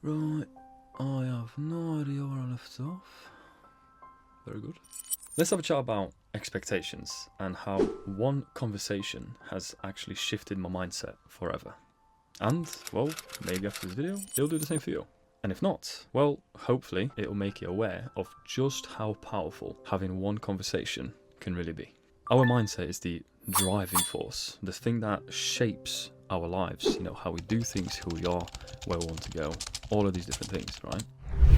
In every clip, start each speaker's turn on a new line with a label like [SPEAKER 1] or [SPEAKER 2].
[SPEAKER 1] Right, I have no idea where I left off. Very good. Let's have a chat about expectations and how one conversation has actually shifted my mindset forever. And, well, maybe after this video, it'll do the same for you. And if not, well, hopefully it'll make you aware of just how powerful having one conversation can really be. Our mindset is the driving force, the thing that shapes our lives, how we do things, who we are, where we want to go, all of these different things, right?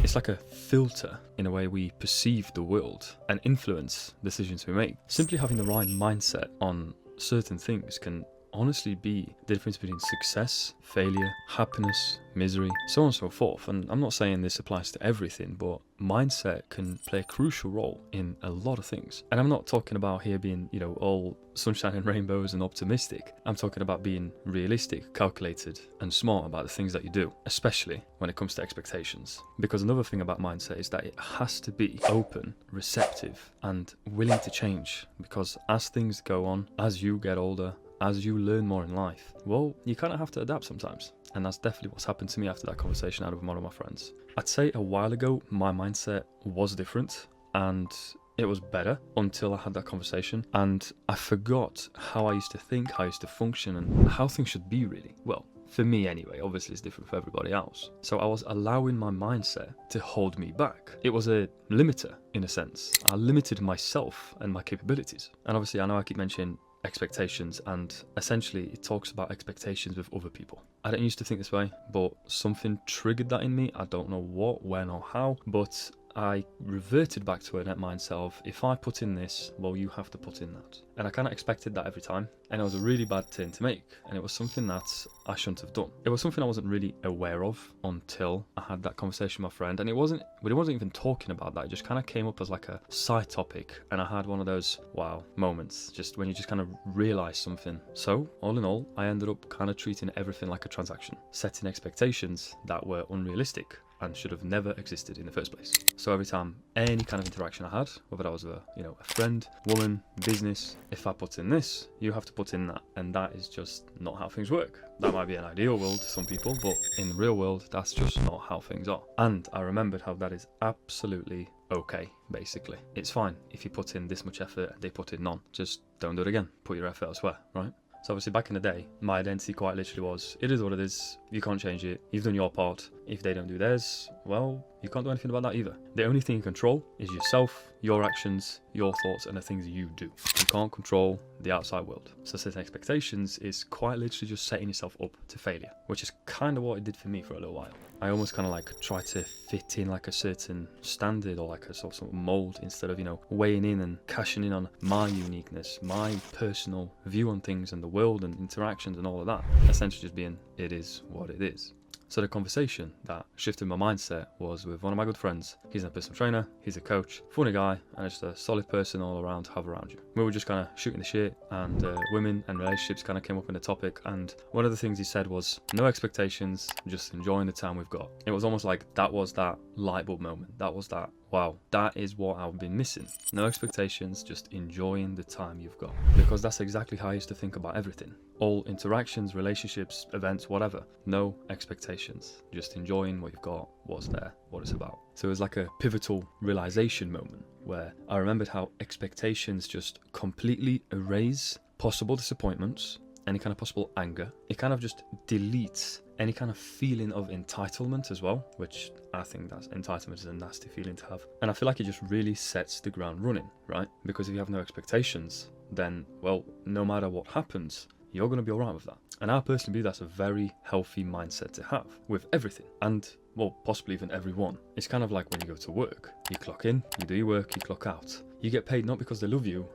[SPEAKER 1] It's like a filter in a way we perceive the world and influence decisions we make. Simply having the right mindset on certain things can honestly be the difference between success, failure, happiness, misery, so on and so forth. And I'm not saying this applies to everything, but mindset can play a crucial role in a lot of things. And I'm not talking about here being, all sunshine and rainbows and optimistic. I'm talking about being realistic, calculated, and smart about the things that you do, especially when it comes to expectations. Because another thing about mindset is that it has to be open, receptive, and willing to change. Because as things go on, as you get older, as you learn more in life, well, you kind of have to adapt sometimes. And that's definitely what's happened to me after that conversation I had with one of my friends. I'd say a while ago, my mindset was different and it was better until I had that conversation. And I forgot how I used to think, how I used to function, and how things should be really. Well, for me anyway, obviously it's different for everybody else. So I was allowing my mindset to hold me back. It was a limiter in a sense. I limited myself and my capabilities. And obviously I know I keep mentioning expectations, and essentially it talks about expectations with other people. I didn't used to think this way, but something triggered that in me. I don't know what, when, or how, but I reverted back to a net mindset of, if I put in this, well, you have to put in that. And I kind of expected that every time, and it was a really bad turn to make, and it was something that I shouldn't have done. It was something I wasn't really aware of until I had that conversation with my friend, and we wasn't even talking about that. It just kind of came up as like a side topic, and I had one of those wow moments, just when you just kind of realize something. So all in all, I ended up kind of treating everything like a transaction, setting expectations that were unrealistic and should have never existed in the first place. So every time any kind of interaction I had, whether that was a friend, woman, business, if I put in this, you have to put in that. And that is just not how things work. That might be an ideal world to some people, but in the real world, that's just not how things are. And I remembered how that is absolutely okay, basically. It's fine if you put in this much effort and they put in none. Just don't do it again. Put your effort elsewhere, right? So obviously back in the day, my identity quite literally was, it is what it is, you can't change it, you've done your part. If they don't do theirs, well, you can't do anything about that either. The only thing you control is yourself, your actions, your thoughts, and the things you do. You can't control the outside world. So setting expectations is quite literally just setting yourself up to failure, which is kind of what it did for me for a little while. I almost kind of like try to fit in like a certain standard or like a sort of mold instead of, weighing in and cashing in on my uniqueness, my personal view on things and the world and interactions and all of that. Essentially just being, it is what it is. So the conversation that shifted my mindset was with one of my good friends. He's a personal trainer, he's a coach, funny guy, and just a solid person all around to have around you. We were just kind of shooting the shit, and women and relationships kind of came up in the topic. And one of the things he said was, no expectations, just enjoying the time we've got. It was almost like that was that light bulb moment. That was that, wow, that is what I've been missing. No expectations, just enjoying the time you've got. Because that's exactly how I used to think about everything. All interactions, relationships, events, whatever. No expectations, just enjoying what you've got, what's there, what it's about. So it was like a pivotal realization moment where I remembered how expectations just completely erase possible disappointments, any kind of possible anger. It kind of just deletes any kind of feeling of entitlement as well, which I think that entitlement is a nasty feeling to have. And I feel like it just really sets the ground running, right? Because if you have no expectations, then, well, no matter what happens, you're going to be all right with that. And I personally believe that's a very healthy mindset to have with everything. And, well, possibly even everyone. It's kind of like when you go to work. You clock in, you do your work, you clock out. You get paid not because they love you,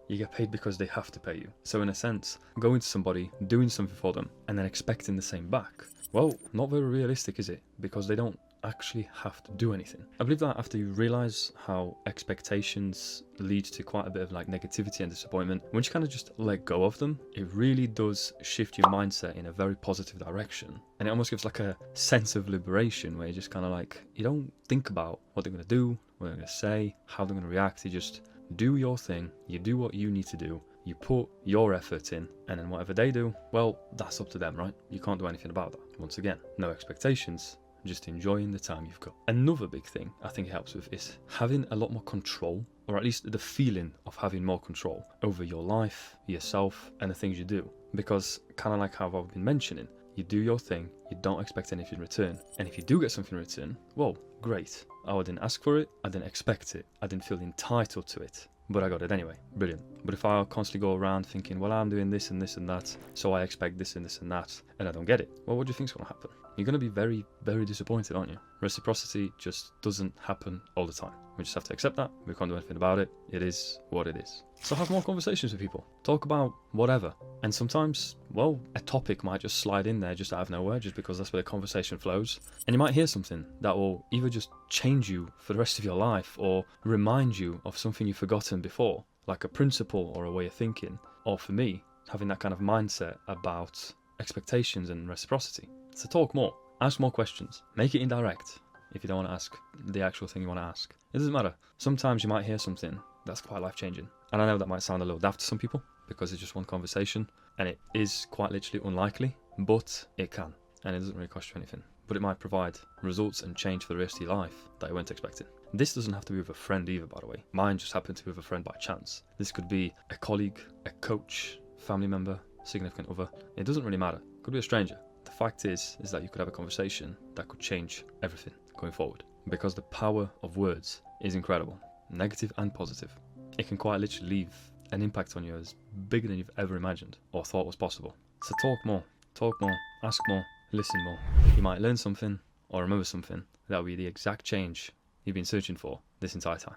[SPEAKER 1] you get paid because they have to pay you. So in a sense, going to somebody, doing something for them, and then expecting the same back, well, not very realistic, is it? Because they don't actually have to do anything. I believe that after you realize how expectations lead to quite a bit of like negativity and disappointment, once you kind of just let go of them, it really does shift your mindset in a very positive direction. And it almost gives like a sense of liberation where you just kind of like, you don't think about what they're going to do, what they're going to say, how they're going to react. You just do your thing, you do what you need to do, you put your effort in, and then whatever they do, well, that's up to them, right? You can't do anything about that. Once again, no expectations, just enjoying the time you've got. Another big thing I think it helps with is having a lot more control, or at least the feeling of having more control over your life, yourself, and the things you do. Because kind of like how I've been mentioning, you do your thing, you don't expect anything in return. And if you do get something in return, well, great. I didn't ask for it, I didn't expect it, I didn't feel entitled to it, but I got it anyway. Brilliant. But if I constantly go around thinking, well, I'm doing this and this and that, so I expect this and this and that, and I don't get it, well, what do you think's going to happen? You're going to be very, very disappointed, aren't you? Reciprocity just doesn't happen all the time. We just have to accept that. We can't do anything about it. It is what it is. So have more conversations with people. Talk about whatever. And sometimes, well, a topic might just slide in there just out of nowhere, just because that's where the conversation flows. And you might hear something that will either just change you for the rest of your life or remind you of something you've forgotten before, like a principle or a way of thinking. Or for me, having that kind of mindset about expectations and reciprocity. So talk more. Ask more questions. Make it indirect if you don't want to ask the actual thing you want to ask. It doesn't matter. Sometimes you might hear something that's quite life-changing. And I know that might sound a little daft to some people because it's just one conversation and it is quite literally unlikely, but it can. And it doesn't really cost you anything. But it might provide results and change for the rest of your life that you weren't expecting. This doesn't have to be with a friend either, by the way. Mine just happened to be with a friend by chance. This could be a colleague, a coach, family member, significant other. It doesn't really matter. It could be a stranger. The fact is that you could have a conversation that could change everything going forward, because the power of words is incredible, negative and positive. It can quite literally leave an impact on you as bigger than you've ever imagined or thought was possible. So talk more, ask more, listen more. You might learn something or remember something that will be the exact change you've been searching for this entire time.